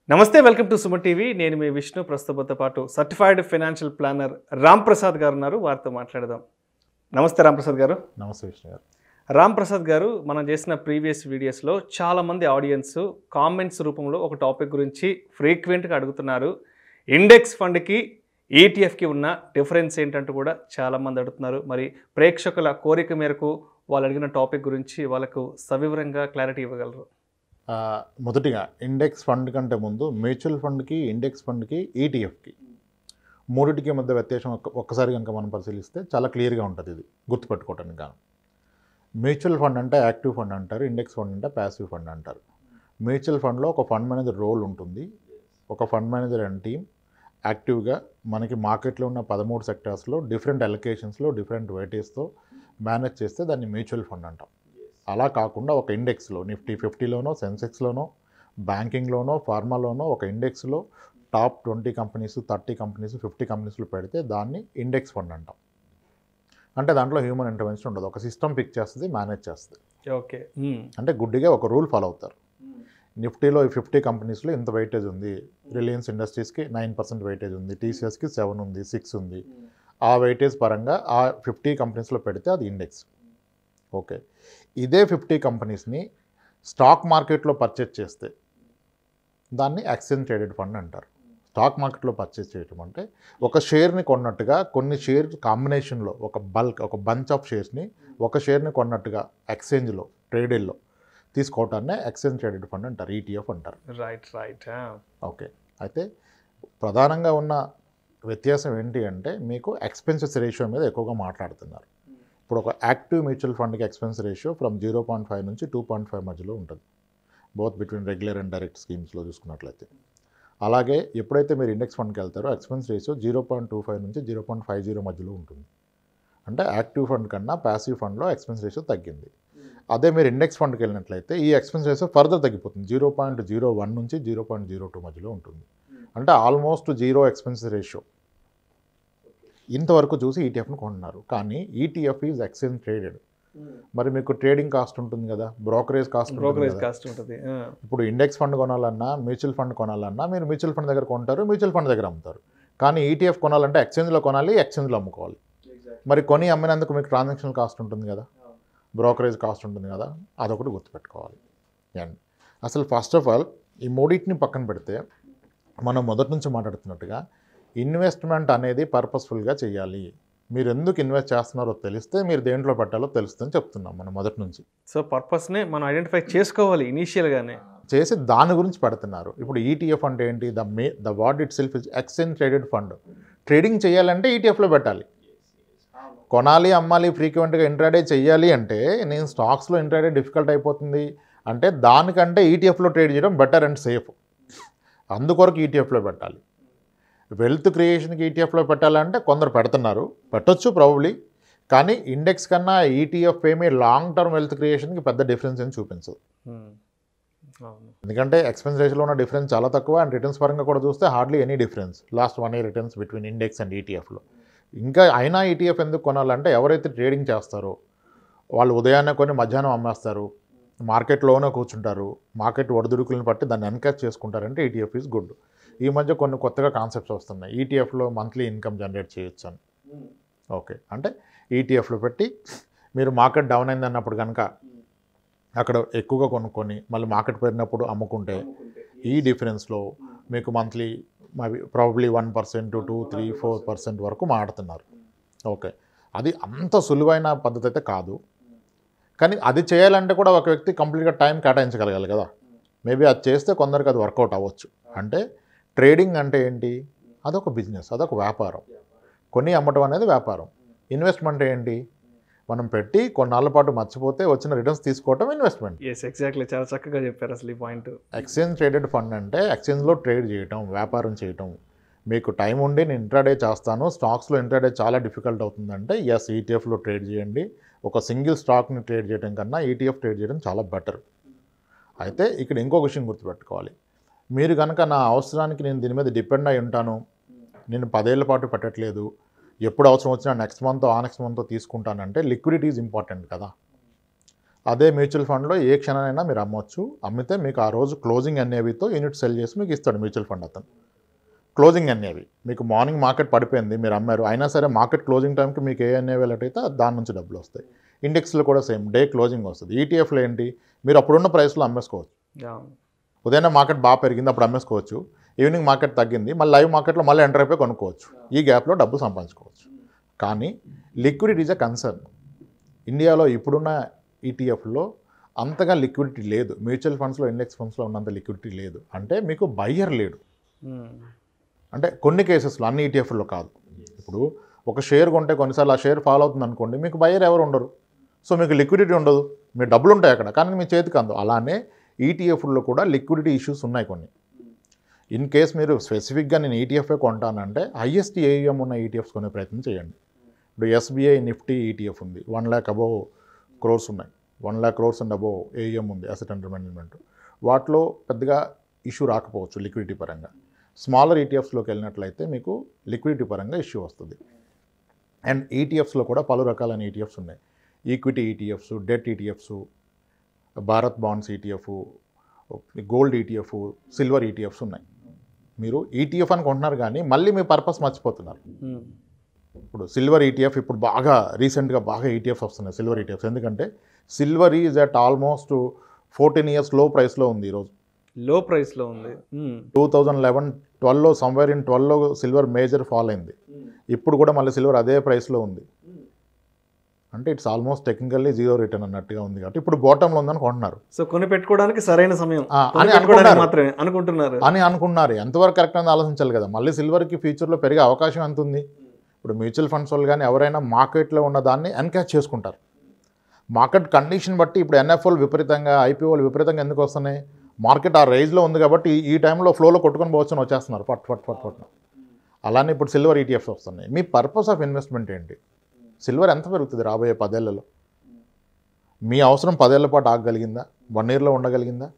నమస్తే welcome to Suman TV నేను మీ విష్ణు ప్రస్తుతంతో పాటు certified financial planner Ram Prasad గారు ఉన్నారు వారితో మాట్లాడదాం. నమస్తే రామ్ ప్రసాద్ గారు. నమస్తే విష్ణు గారు. రామ్ ప్రసాద్ గారు మనం చేసిన ప్రీవియస్ వీడియోస్లో చాలామంది ఆడియన్స్ కామెంట్స్ రూపంలో ఒక టాపిక్ గురించి ఫ్రీక్వెంట్గా అడుగుతున్నారు. ఇండెక్స్ ఫండ్కి ఈటీఎఫ్కి ఉన్న డిఫరెన్స్ ఏంటంటూ కూడా చాలామంది అడుగుతున్నారు. మరి ప్రేక్షకుల కోరిక మేరకు వాళ్ళు అడిగిన టాపిక్ గురించి వాళ్ళకు సవివరంగా క్లారిటీ ఇవ్వగలరు? మొదటిగా ఇండెక్స్ ఫండ్ కంటే ముందు మ్యూచువల్ ఫండ్కి ఇండెక్స్ ఫండ్కి ఈటీఎఫ్కి మూడింటికి మధ్య వ్యత్యాసం ఒక్కసారి కనుక మనం పరిశీలిస్తే చాలా క్లియర్గా ఉంటుంది. ఇది గుర్తుపెట్టుకోవటానికి కాను. మ్యూచువల్ ఫండ్ అంటే యాక్టివ్ ఫండ్ అంటారు, ఇండెక్స్ ఫండ్ అంటే ప్యాసివ్ ఫండ్ అంటారు. మ్యూచువల్ ఫండ్లో ఒక ఫండ్ మేనేజర్ రోల్ ఉంటుంది. ఒక ఫండ్ మేనేజర్ అండ్ టీమ్ యాక్టివ్గా మనకి మార్కెట్లో ఉన్న 13 సెక్టార్స్లో డిఫరెంట్ అలొకేషన్స్లో డిఫరెంట్ వెయిటేజ్తో మేనేజ్ చేస్తే దాన్ని మ్యూచువల్ ఫండ్ అంటాం. అలా కాకుండా ఒక ఇండెక్స్లో నిఫ్టీ 50లోనో సెన్సెక్స్లోనో బ్యాంకింగ్లోనో ఫార్మాలోనో ఒక ఇండెక్స్లో టాప్ 20 కంపెనీస్ 30 కంపెనీస్ 50 కంపెనీస్లో పెడితే దాన్ని ఇండెక్స్ ఫండ్ అంటాం. అంటే దాంట్లో హ్యూమన్ ఇంటర్వెన్షన్ ఉండదు. ఒక సిస్టమ్ పిక్ చేస్తుంది, మేనేజ్ చేస్తుంది. ఓకే. అంటే గుడ్డిగా ఒక రూల్ ఫాలో అవుతారు. నిఫ్టీలో 50 కంపెనీస్లో ఇంత వెయిటేజ్ ఉంది, రిలయన్స్ ఇండస్ట్రీస్కి 9% వెయిటేజ్ ఉంది, టీసీఎస్కి 7 ఉంది, 6 ఉంది. ఆ వెయిటేజ్ పరంగా ఆ 50 కంపెనీస్లో పెడితే అది ఇండెక్స్. ఓకే. ఇదే 50 కంపెనీస్ని స్టాక్ మార్కెట్లో పర్చేజ్ చేస్తే దాన్ని ఎక్స్చేంజ్ ట్రేడెడ్ ఫండ్ అంటారు. స్టాక్ మార్కెట్లో పర్చేజ్ చేయటం అంటే ఒక షేర్ని కొన్నట్టుగా కొన్ని షేర్ కాంబినేషన్లో ఒక బంచ్ ఆఫ్ షేర్స్ని ఒక షేర్ని కొన్నట్టుగా ఎక్స్చేంజ్లో ట్రేడెడ్లో తీసుకోవటాన్నే ఎక్స్చేంజ్ ట్రేడెడ్ ఫండ్ అంటారు, ఈటీఎఫ్ అంటారు. రైట్. ఓకే. అయితే ప్రధానంగా ఉన్న వ్యత్యాసం ఏంటి అంటే మీకు ఎక్స్పెన్సెస్ రేషియో మీద ఎక్కువగా మాట్లాడుతున్నారు. ఇప్పుడు ఒక యాక్టివ్ మ్యూచువల్ ఫండ్కి ఎక్స్పెన్స్ రేషియో ఫ్రమ్ 0.5 నుంచి 2.5 మధ్యలో ఉంటుంది, both between regular and direct స్కీమ్స్లో చూసుకున్నట్లయితే. అలాగే ఎప్పుడైతే మీరు ఇండెక్స్ ఫండ్కి వెళ్తారో ఎక్స్పెన్స్ రేషియో 0.25 నుంచి 0.50 మధ్యలో ఉంటుంది. అంటే యాక్టివ్ ఫండ్ కన్నా ప్యాసివ్ ఫండ్లో ఎక్స్పెన్స్ రేషియో తగ్గింది. అదే మీరు ఇండెక్స్ ఫండ్కి వెళ్ళినట్లయితే ఈ ఎక్స్పెన్స్ రేషియో ఫర్దర్ తగ్గిపోతుంది, 0.01 నుంచి 0.02 మధ్యలో ఉంటుంది. అంటే ఆల్మోస్ట్ జీరో ఎక్స్పెన్స్ రేషియో ఇంతవరకు చూసి ఈటీఎఫ్ను కొంటున్నారు. కానీ ఈటీఎఫ్ ఈజ్ ఎక్స్చేంజ్ ట్రేడెడ్. మరి మీకు ట్రేడింగ్ కాస్ట్ ఉంటుంది కదా, బ్రోకరేజ్ కాస్ట్ ఉంటుంది. ఇప్పుడు ఇండెక్స్ ఫండ్ కొనాలన్నా మ్యూచువల్ ఫండ్ కొనాలన్నా మీరు మ్యూచువల్ ఫండ్ దగ్గర కొంటారు, మ్యూచువల్ ఫండ్ దగ్గర అమ్ముతారు. కానీ ఈటీఎఫ్ కొనాలంటే ఎక్స్చేంజ్లో కొనాలి, ఎక్స్చేంజ్లో అమ్ముకోవాలి. మరి కొని అమ్మినందుకు మీకు ట్రాన్సాక్షన్ కాస్ట్ ఉంటుంది కదా, బ్రోకరేజ్ కాస్ట్ ఉంటుంది కదా, అదొకటి గుర్తుపెట్టుకోవాలి. అండ్ అసలు ఫస్ట్ ఆఫ్ ఆల్ ఈ మూడింటిని పక్కన పెడితే మనం మొదటి నుంచి మాట్లాడుతున్నట్టుగా ఇన్వెస్ట్మెంట్ అనేది పర్పస్ఫుల్గా చేయాలి. మీరు ఎందుకు ఇన్వెస్ట్ చేస్తున్నారో తెలిస్తే మీరు దేంట్లో పెట్టాలో తెలుస్తుందని చెప్తున్నాం మనం మొదటి నుంచి. సో పర్పస్ని మనం ఐడెంటిఫై చేసుకోవాలి ఇనీషియల్గానే చేసి దాని గురించి పెడుతున్నారు. ఇప్పుడు ఈటీఎఫ్ అంటే ఏంటి? The ward it self is exchange traded fund. Trading చేయాలంటే ఈటీఎఫ్లో పెట్టాలి. కొనాలి అమ్మాలి ఫ్రీక్వెంట్గా ఇంట్రాడే చేయాలి అంటే నేను స్టాక్స్లో ఇంట్రాడే డిఫికల్ట్ అయిపోతుంది అంటే దానికంటే ఈటీఎఫ్లో ట్రేడ్ చేయడం బెటర్ అండ్ సేఫ్. అందుకొరకు ఈటీఎఫ్లో పెట్టాలి. వెల్త్ క్రియేషన్కి ఈటీఎఫ్లో పెట్టాలంటే కొందరు పెడుతున్నారు, పెట్టొచ్చు ప్రాబబ్లీ. కానీ ఇండెక్స్ కన్నా ఈటీఎఫ్ ఏమీ లాంగ్ టర్మ్ వెల్త్ క్రియేషన్కి పెద్ద డిఫరెన్స్ ఏం చూపించదు. ఎందుకంటే ఎక్స్పెన్స్ రేషియోలో ఉన్న డిఫరెన్స్ చాలా తక్కువ అండ్ రిటర్న్స్ పరంగా కూడా చూస్తే hardly any difference last 1 year returns between index and ఈటీఎఫ్లో. ఇంకా అయినా ఈటీఎఫ్ ఎందుకు కొనాలంటే ఎవరైతే ట్రేడింగ్ చేస్తారో వాళ్ళు ఉదయాన్నే కొని మధ్యాహ్నం అమ్మేస్తారు, మార్కెట్లోనే కూర్చుంటారు, మార్కెట్ ఒడిదుడుకులను బట్టి దాన్ని ఎన్కరేజ్ చేసుకుంటారంటే ఈటీఎఫ్ ఈజ్ గుడ్. ఈ మధ్య కొన్ని కొత్తగా కాన్సెప్ట్స్ వస్తున్నాయి, ఈటీఎఫ్లో మంత్లీ ఇన్కమ్ జనరేట్ చేయొచ్చు అని. ఓకే. అంటే ఈటీఎఫ్లో పెట్టి మీరు మార్కెట్ డౌన్ అయింది అన్నప్పుడు కనుక అక్కడ ఎక్కువగా కొనుక్కొని మళ్ళీ మార్కెట్ పెరిగినప్పుడు అమ్ముకుంటే ఈ డిఫరెన్స్లో మీకు మంత్లీ ప్రాబబ్లీ 1%, 2, 3, 4% వరకు మాడుతున్నారు. ఓకే. అది అంత సులువైన పద్ధతి అయితే కాదు. కానీ అది చేయాలంటే కూడా ఒక వ్యక్తి కంప్లీట్గా టైం కేటాయించగలగాలి కదా. మేబీ అది చేస్తే కొందరికి అది వర్కౌట్ అవ్వచ్చు. అంటే ట్రేడింగ్ అంటే ఏంటి? అదొక బిజినెస్, అదొక వ్యాపారం. కొని అమ్మటం అనేది వ్యాపారం. ఇన్వెస్ట్మెంట్ ఏంటి? మనం పెట్టి కొన్నాళ్ళ పాటు మర్చిపోతే వచ్చిన రిటర్న్స్ తీసుకోవటం ఇన్వెస్ట్మెంట్. ఎగ్జాక్ట్లీ, చాలా చక్కగా చెప్పారు అసలు ఈ పాయింట్. ఎక్స్చేంజ్ ట్రేడెడ్ ఫండ్ అంటే ఎక్స్చేంజ్లో ట్రేడ్ చేయటం, వ్యాపారం చేయటం. మీకు టైం ఉండి నేను ఇంట్రాడే చేస్తాను, స్టాక్స్లో ఇంట్రాడే చాలా డిఫికల్ట్ అవుతుందంటే ఎస్ ఈటీఎఫ్లో ట్రేడ్ చేయండి. ఒక సింగిల్ స్టాక్ని ట్రేడ్ చేయడం కన్నా ఈటీఎఫ్ ట్రేడ్ చేయడం చాలా బెటర్. అయితే ఇక్కడ ఇంకొక విషయం గుర్తుపెట్టుకోవాలి. మీరు కనుక నా అవసరానికి నేను దీని మీద డిపెండ్ అయి ఉంటాను, నేను 10 ఏళ్ల పాటు పెట్టట్లేదు, ఎప్పుడు అవసరం వచ్చినా నెక్స్ట్ మంత్ ఆ నెక్స్ట్ మంత్ తీసుకుంటానంటే లిక్విడిటీ ఈజ్ ఇంపార్టెంట్ కదా. అదే మ్యూచువల్ ఫండ్లో ఏ క్షణమైనా మీరు అమ్మొచ్చు. అమ్మితే మీకు ఆ రోజు క్లోజింగ్ ఎన్ఏవితో యూనిట్ సెల్ చేసి మీకు ఇస్తాడు మ్యూచువల్ ఫండ్ అతను. క్లోజింగ్ ఎన్ఏవి మీకు మార్నింగ్ మార్కెట్ పడిపోయింది, మీరు అమ్మారు, అయినా సరే మార్కెట్ క్లోజింగ్ టైంకి మీకు ఏ ఎన్ఏవి అయితే దాని నుంచి డబ్బులు వస్తాయి. ఇండెక్స్లో కూడా సేమ్ డే క్లోజింగ్ వస్తుంది. ఈటీఎఫ్లో ఏంటి, మీరు అప్పుడున్న ప్రైస్లో అమ్మేసుకోవచ్చు. ఉదయం మార్కెట్ బాగా పెరిగింది అప్పుడు అమ్మేసుకోవచ్చు, ఈవినింగ్ మార్కెట్ తగ్గింది మళ్ళీ లైవ్ మార్కెట్లో మళ్ళీ ఎంటర్ అయిపోయి కొనుక్కోవచ్చు. ఈ గ్యాప్లో డబ్బు సంపాదించుకోవచ్చు. కానీ లిక్విడిటీ ఈజ్ అ కన్సర్న్. ఇండియాలో ఇప్పుడున్న ఈటీఎఫ్లో అంతగా లిక్విడిటీ లేదు. మ్యూచువల్ ఫండ్స్లో, ఇండెక్స్ ఫండ్స్లో ఉన్నంత లిక్విడిటీ లేదు. అంటే మీకు బయ్యర్ లేడు. అంటే కొన్ని కేసెస్లో, అన్ని ఈటీఎఫ్లో కాదు. ఇప్పుడు ఒక షేర్ కొంటే కొన్నిసార్లు ఆ షేర్ ఫాలో అవుతుంది అనుకోండి, మీకు బయ్యర్ ఎవరు ఉండరు. సో మీకు లిక్విడిటీ ఉండదు. మీ డబ్బులు ఉంటాయి అక్కడ కానీ మీ చేతికి అందు. అలానే ఈటీఎఫ్లో కూడా లిక్విడిటీ ఇష్యూస్ ఉన్నాయి కొన్ని. ఇన్ కేస్ మీరు స్పెసిఫిక్గా నేను ఈటీఎఫ్ఏ కొంటానంటే హైయెస్ట్ ఏఈఎం ఉన్న ఈటీఎఫ్స్ కొనే ప్రయత్నం చేయండి. ఇప్పుడు ఎస్బీఐ నిఫ్టీ ఈటీఎఫ్ ఉంది, 1 lakh అబోవ్ క్రోర్స్ ఉన్నాయి. 1 lakh crores అండ్ అబోవ్ ఏఈఎం ఉంది అసెట్ అండర్ మేనేజ్మెంట్. వాటిలో పెద్దగా ఇష్యూ రాకపోవచ్చు లిక్విడిటీ పరంగా. స్మాలర్ ఈటీఎఫ్స్లోకి వెళ్ళినట్లయితే మీకు లిక్విడిటీ పరంగా ఇష్యూ వస్తుంది. అండ్ ఈటీఎఫ్స్లో కూడా పలు రకాలైన ఈటీఎఫ్స్ ఉన్నాయి. Equity ETFs, debt ETFs, Bharat bonds ETF, gold ETF, silver ETFs ఉన్నాయి. మీరు ఈటీఎఫ్ అని కొంటున్నారు కానీ మళ్ళీ మీ పర్పస్ మర్చిపోతున్నారు. ఇప్పుడు సిల్వర్ ఈటీఎఫ్ ఇప్పుడు బాగా రీసెంట్గా బాగా ఈటీఎఫ్స్ వస్తున్నాయి సిల్వర్ ఈటీఎఫ్స్. ఎందుకంటే silver is at almost 14 years low ప్రైస్లో ఉంది. ఈరోజు లో ప్రైస్లో ఉంది. 2011-12లో సమ్వేర్ ఇన్ 12లో సిల్వర్ మేజర్ ఫాల్ అయింది. ఇప్పుడు కూడా మళ్ళీ సిల్వర్ అదే ప్రైస్లో ఉంది. అంటే it's almost technically zero return అన్నట్టుగా ఉంది. కాబట్టి ఇప్పుడు బాటంలో ఉందని కొంటున్నారు. సో కొని పెట్టుకోవడానికి సరైన సమయం మాత్రమే అనుకుంటున్నారు. ఎంతవరకు కరెక్ట్ అని ఆలోచించాలి కదా. మళ్ళీ సిల్వర్కి ఫ్యూచర్లో పెరిగే అవకాశం ఎంత ఉంది. ఇప్పుడు మ్యూచువల్ ఫండ్స్ వాళ్ళు కానీ ఎవరైనా మార్కెట్లో ఉన్న దాన్ని ఎన్కాష్ చేసుకుంటారు. మార్కెట్ కండిషన్ బట్టి ఇప్పుడు ఎన్ఎఫ్ఓలు విపరీతంగా, ఐపీఓలు విపరీతంగా ఎందుకు వస్తున్నాయి, మార్కెట్ ఆ రేంజ్లో ఉంది కాబట్టి ఈ టైంలో ఫ్లోలో కొట్టుకొని పోవచ్చని వచ్చేస్తున్నారు ఫట్ ఫట్ ఫట్ ఫట్. అలానే ఇప్పుడు సిల్వర్ ఈటీఎఫ్స్ వస్తున్నాయి. మీ పర్పస్ ఆఫ్ ఇన్వెస్ట్మెంట్ ఏంటి? సిల్వర్ ఎంత పెరుగుతుంది రాబోయే 10 ఏళ్లలో? మీ అవసరం 10 ఏళ్ల పాటు ఆగగలిగిందా? 1 yearలో ఉండగలిగిందా?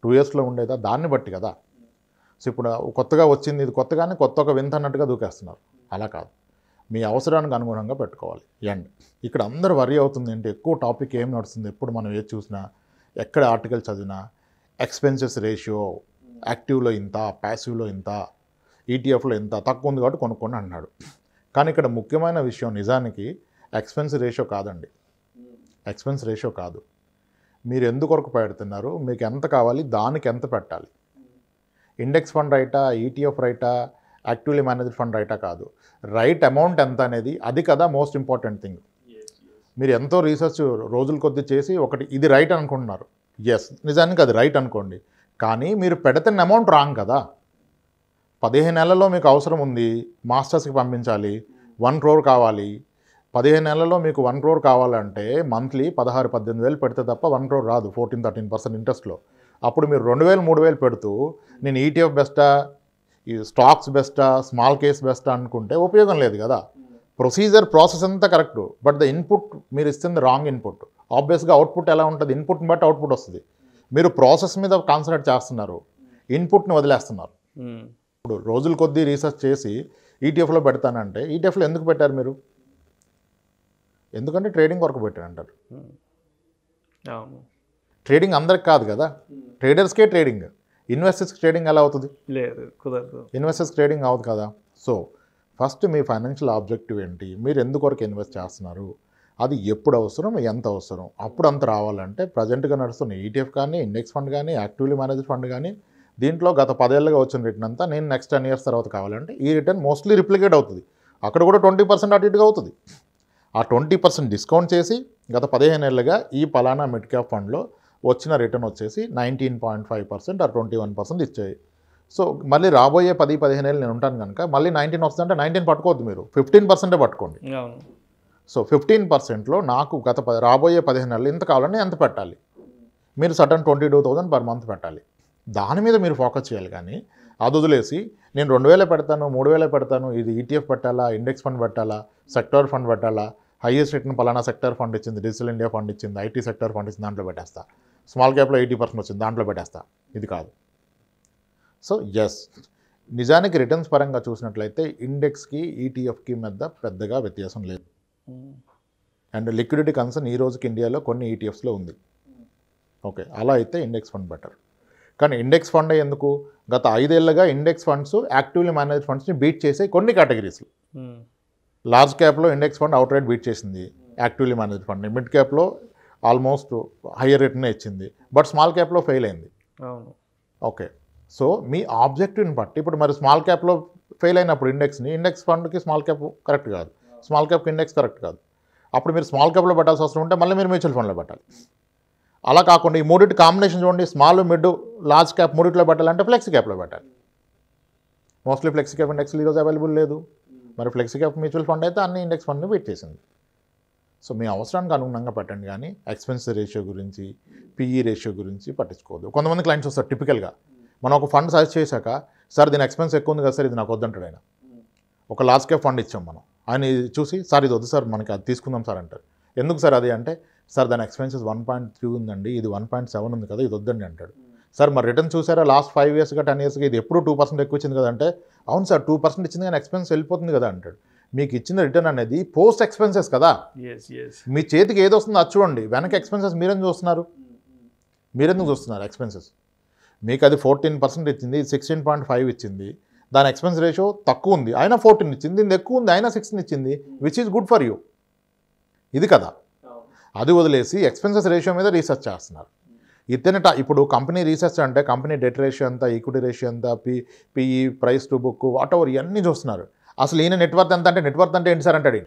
2 yearsలో ఉండేదా? దాన్ని బట్టి కదా. సో ఇప్పుడు కొత్తగా వచ్చింది, ఇది కొత్తగానే కొత్త ఒక వింత అన్నట్టుగా దూకేస్తున్నారు. అలా కాదు, మీ అవసరానికి అనుగుణంగా పెట్టుకోవాలి. అండ్ ఇక్కడ అందరూ వరీ అవుతుంది ఏంటి, ఎక్కువ టాపిక్ ఏం నడుస్తుంది, ఎప్పుడు మనం ఏది చూసినా, ఎక్కడ ఆర్టికల్ చదివినా ఎక్స్పెన్సెస్ రేషియో, యాక్టివ్లో ఇంత, ప్యాసివ్లో ఇంత, ఈటీఎఫ్లో ఇంత తక్కువ ఉంది కాబట్టి కొనుక్కోండి అన్నాడు. కానీ ఇక్కడ ముఖ్యమైన విషయం నిజానికి ఎక్స్పెన్స్ రేషియో కాదండి. ఎక్స్పెన్స్ రేషియో కాదు. మీరు ఎందుకొరకు పెడుతున్నారు, మీకు ఎంత కావాలి, దానికి ఎంత పెట్టాలి. ఇండెక్స్ ఫండ్ రైటా, ఈటీఎఫ్ రైటా, యాక్టివ్లీ మేనేజ్డ్ ఫండ్ రైటా కాదు, రైట్ అమౌంట్ ఎంత అనేది, అది కదా మోస్ట్ ఇంపార్టెంట్ థింగ్. మీరు ఎంతో రీసెర్చ్ రోజుల కొద్దీ చేసి ఒకటి ఇది రైట్ అనుకుంటున్నారు. ఎస్, నిజానికి అది రైట్ అనుకోండి, కానీ మీరు పెడుతున్న అమౌంట్ రాంగ్ కదా. 15 నెలల్లో మీకు అవసరం ఉంది, మాస్టర్స్కి పంపించాలి, 1 crore కావాలి. 15 నెలల్లో మీకు 1 crore కావాలంటే మంత్లీ 16-18 పెడితే తప్ప 1 crore రాదు, 14-13% ఇంట్రెస్ట్లో. అప్పుడు మీరు 2,000-3,000 పెడుతూ నేను ఈటీఎఫ్ బెస్టా, ఈ స్టాక్స్ బెస్టా, స్మాల్ కేస్ బెస్టా అనుకుంటే ఉపయోగం లేదు కదా. ప్రాసెస్ అంతా కరెక్ట్, బట్ ద ఇన్పుట్ మీరు ఇస్తుంది రాంగ్ ఇన్పుట్. ఆబ్వియస్గా అవుట్పుట్ ఎలా ఉంటుంది, ఇన్పుట్ని బట్టి అవుట్పుట్ వస్తుంది. మీరు ప్రాసెస్ మీద కాన్సన్ట్రేట్ చేస్తున్నారు, ఇన్పుట్ని వదిలేస్తున్నారు. ఇప్పుడు రోజుల కొద్దీ రీసెర్చ్ చేసి ఈటీఎఫ్లో పెడతానంటే ఈటీఎఫ్లో ఎందుకు పెట్టారు మీరు? ఎందుకంటే ట్రేడింగ్ వరకు పెట్టారంటారు. ట్రేడింగ్ అందరికి కాదు కదా, ట్రేడర్స్కే ట్రేడింగ్. ఇన్వెస్టర్స్కి ట్రేడింగ్ ఎలా అవుతుంది? లేదు, కుదరదు. ఇన్వెస్టర్స్ ట్రేడింగ్ అవ్వదు కదా. సో ఫస్ట్ మీ ఫైనాన్షియల్ ఆబ్జెక్టివ్ ఏంటి, మీరు ఎందుకొరకు ఇన్వెస్ట్ చేస్తున్నారు, అది ఎప్పుడు అవసరం, ఎంత అవసరం, అప్పుడు అంత రావాలంటే ప్రజెంట్గా నడుస్తున్న ఈటీఎఫ్ కానీ, ఇండెక్స్ ఫండ్ కానీ, యాక్టివ్లీ మేనేజ్డ్ ఫండ్ కానీ, దీంట్లో గత 10 ఏళ్ళుగా వచ్చిన రిటర్న్ అంతా నేను నెక్స్ట్ 10 years తర్వాత కావాలంటే ఈ రిటర్న్ మోస్ట్లీ రిప్లికేట్ అవుతుంది. అక్కడ కూడా 20% అటు ఇటుగా అవుతుంది. ఆ 20% డిస్కౌంట్ చేసి గత 15 ఏళ్ళుగా ఈ పలానా మిడ్ క్యాప్ ఫండ్లో వచ్చిన రిటర్న్ వచ్చేసి 19.5% ఆర్ 21% ఇచ్చాయి. సో మళ్ళీ రాబోయే 10-15 ఏళ్ళు నేను ఉంటాను కనుక మళ్ళీ 19 వస్తుందంటే 19 పట్టుకోవద్దు, మీరు 15% పట్టుకోండి. సో 15%లో నాకు రాబోయే 15 నెలలు ఇంత కావాలని ఎంత పెట్టాలి, మీరు సటన్ 22,000 per month పెట్టాలి. దాని మీద మీరు ఫోకస్ చేయాలి. కానీ అది వదిలేసి నేను 2,000 పెడతాను, 3,000 పెడతాను, ఇది ఈటీఎఫ్ పెట్టాలా, ఇండెక్స్ ఫండ్ పెట్టాలా, సెక్టర్ ఫండ్ పెట్టాలా, హైయెస్ట్ రిటర్న్ పలానా సెక్టర్ ఫండ్ ఇచ్చింది, డిజిటల్ ఇండియా ఫండ్ ఇచ్చింది, ఐటీ సెక్టర్ ఫండ్ ఇచ్చింది, దాంట్లో పెట్టేస్తా, స్మాల్ క్యాప్లో 80% వచ్చింది దాంట్లో పెట్టేస్తా, ఇది కాదు. సో ఎస్, నిజానికి రిటర్న్స్ పరంగా చూసినట్లయితే ఇండెక్స్కి ఈటీఎఫ్కి మధ్య పెద్దగా వ్యత్యాసం లేదు. అండ్ లిక్విడిటీ కన్సర్న్ ఈ రోజుకి ఇండియాలో కొన్ని ఈటీఎఫ్స్లో ఉంది. ఓకే, అలా అయితే ఇండెక్స్ ఫండ్ బెటర్. కానీ ఇండెక్స్ ఫండ్ ఎందుకు, గత 5 ఏళ్ళుగా ఇండెక్స్ ఫండ్స్ యాక్టివ్లీ మేనేజ్ ఫండ్స్ని బీట్ చేసే కొన్ని కేటగిరీస్లో. లార్జ్ క్యాప్లో index fund out right beat చేసింది యాక్టివ్లీ మేనేజ్ ఫండ్ని, మిడ్ క్యాప్లో ఆల్మోస్ట్ హయ్యర్ రేట్నే ఇచ్చింది, బట్ స్మాల్ క్యాప్లో ఫెయిల్ అయింది. ఓకే, సో మీ ఆబ్జెక్టివ్ని బట్టి ఇప్పుడు మరి స్మాల్ క్యాప్లో ఫెయిల్ అయినప్పుడు ఇండెక్స్ ఫండ్కి స్మాల్ క్యాప్ కరెక్ట్ కాదు, స్మాల్ క్యాప్కి ఇండెక్స్ కరెక్ట్ కాదు. అప్పుడు మీరు స్మాల్ క్యాప్లో పెట్టాల్సి అవసరం ఉంటే మళ్ళీ మీరు మ్యూచువల్ ఫండ్లో పెట్టాలి. అలా కాకుండా ఈ మూడింటి కాంబినేషన్ చూడండి, స్మాల్, మిడ్, లార్జ్ క్యాప్ మూడింటిలో పెట్టాలంటే ఫ్లెక్సీ క్యాప్లో పెట్టాలి. మోస్ట్లీ ఫ్లెక్సీ క్యాప్ ఇండెక్స్ ఈరోజు అవైలబుల్ లేదు. మరి ఫ్లెక్సీ క్యాప్ మ్యూచువల్ ఫండ్ అయితే అన్ని ఇండెక్స్ ఫండ్ని బీట్ చేసింది. సో మీ అవసరానికి అనుగుణంగా పెట్టండి, కానీ ఎక్స్పెన్స్ రేషియో గురించి, పిఈ రేషియో గురించి పట్టించుకోవద్దు. కొంతమంది క్లయింట్స్ వస్తారు టిపికల్గా, మనం ఒక ఫండ్ సజెస్ట్ చేశాక, సార్ దీని ఎక్స్పెన్స్ ఎక్కువ ఉంది కదా సార్, ఇది నాకు వద్దంటాడు ఆయన. ఒక లార్జ్ క్యాప్ ఫండ్ ఇచ్చాం మనం, ఆయన చూసి సార్ ఇది వద్దు సార్ మనకి అది తీసుకుందాం సార్ అంటారు. ఎందుకు సార్ అది అంటే, సార్ దాని ఎక్స్పెన్సెస్ 1.3 ఉందండి, ఇది 1.7 ఉంది కదా, ఇది వద్దండి అంటాడు. సార్ మరి రిటర్న్ చూసారా లాస్ట్ 5 ఇయర్స్గా 10 ఇయర్స్గా ఇది ఎప్పుడు 2% ఎక్కువ ఇచ్చింది కదా అంటే, అవును సార్ 2% ఇచ్చింది కానీ ఎక్స్పెన్స్ వెళ్ళిపోతుంది కదా అంటాడు. మీకు ఇచ్చిన రిటర్న్ అనేది పోస్ట్ ఎక్స్పెన్సెస్ కదా, మీ చేతికి ఏది వస్తుందో అది చూడండి, వెనక ఎక్స్పెన్సెస్ మీరెందుకు చూస్తున్నారు ఎక్స్పెన్సెస్. మీకు అది 14% ఇచ్చింది, 16.5 ఇచ్చింది, దాని ఎక్స్పెన్స్ రేషియో తక్కువ ఉంది, అయినా 14 ఇచ్చింది, దీని ఎక్కువ ఉంది అయినా 16 ఇచ్చింది, which is good for you. ఇది కదా, అది వదిలేసి ఎక్స్పెన్సెస్ రేషియో మీద రీసెర్చ్ చేస్తున్నారు. ఇప్పుడు కంపెనీ రీసెర్చ్ అంటే కంపెనీ డెట్ రేషియో ఎంత, ఈక్విటీ రేషియో ఎంత, PE, price to book, what ever ఇవన్నీ చూస్తున్నారు. అసలు ఈయన నెట్వర్త్ ఎంత అంటే, నెట్వర్త్ అంటే ఏంటి సార్ అంటాడు.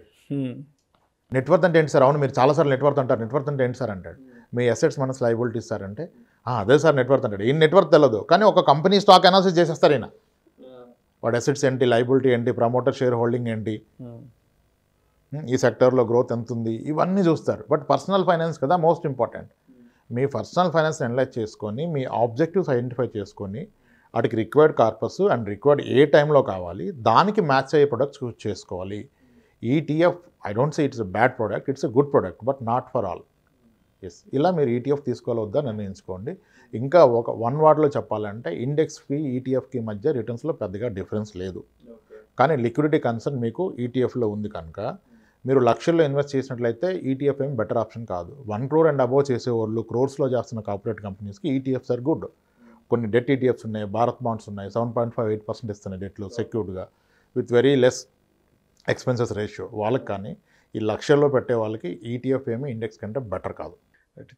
నెట్వర్త్ అంటే ఏంటి సార్, అవును మీరు చాలాసార్లు నెట్వర్త్ అంటారు, నెట్వర్త్ అంటే ఏంటి సార్ అంటాడు. మీ అసెట్స్ మనస్ లయబిలిటీస్ సార్ అంటే, అదే సార్ నెట్వర్త్ అంటాడు. ఈయన నెట్వర్త్ తెలియదు, కానీ ఒక కంపెనీ స్టాక్ అనాలిసిస్ చేసేస్తారు ఈయన. వాడు అసెట్స్ ఏంటి, లయబిలిటీ ఏంటి, ప్రమోటర్ షేర్ హోల్డింగ్ ఏంటి, ఈ సెక్టర్లో గ్రోత్ ఎంత ఉంది, ఇవన్నీ చూస్తారు. బట్ పర్సనల్ ఫైనాన్స్ కదా మోస్ట్ ఇంపార్టెంట్. మీ పర్సనల్ ఫైనాన్స్ అనలైజ్ చేసుకొని, మీ ఆబ్జెక్టివ్స్ ఐడెంటిఫై చేసుకొని, వాటికి రిక్వైర్డ్ కార్పస్ అండ్ రిక్వైర్డ్ ఏ టైంలో కావాలి, దానికి మ్యాచ్ అయ్యే ప్రొడక్ట్స్ చూస్ చేసుకోవాలి. ETF I don't say it's a bad product, it's a good product, but not for all. Yes, ఇలా మీరు ఈటీఎఫ్ తీసుకోవాలొద్దా నిర్ణయించుకోండి. ఇంకా ఒక 1 వర్డ్లో చెప్పాలంటే, ఇండెక్స్కి ఈటీఎఫ్కి మధ్య రిటర్న్స్లో పెద్దగా డిఫరెన్స్ లేదు. కానీ లిక్విడిటీ కన్సర్న్ మీకు ఈటీఎఫ్లో ఉంది కనుక, మీరు లక్షల్లో ఇన్వెస్ట్ చేసినట్లయితే ఈటీఎఫ్ ఏం బెటర్ ఆప్షన్ కాదు. 1 crore అండ్ అబోవ్ చేసేవాళ్ళు, క్రోర్స్లో చేస్తున్న కార్పొరేట్ కంపెనీస్కి ఈటీఎఫ్స్ ఆర్ గుడ్. కొన్ని డెట్ ఈటీఎఫ్స్ ఉన్నాయి, భారత్ బాండ్స్ ఉన్నాయి, 7.58% ఇస్తున్నాయి డెట్లో సెక్యూర్డ్గా, with very less expenses ratio. వాళ్ళకి కానీ ఈ లక్షల్లో పెట్టే వాళ్ళకి ఈటీఎఫ్ ఏమి ఇండెక్స్ కంటే బెటర్ కాదు.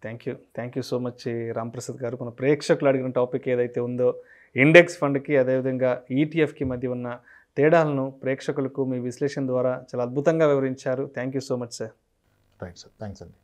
Thank you so much Ramprasad గారు. మన ప్రేక్షకులు అడిగిన టాపిక్ ఏదైతే ఉందో, ఇండెక్స్ ఫండ్కి అదేవిధంగా ఈటీఎఫ్కి మధ్య ఉన్న తేడాలను ప్రేక్షకులకు మీ విశ్లేషణ ద్వారా చాలా అద్భుతంగా వివరించారు. Thank you so much sir. Right sir, thanks అండి.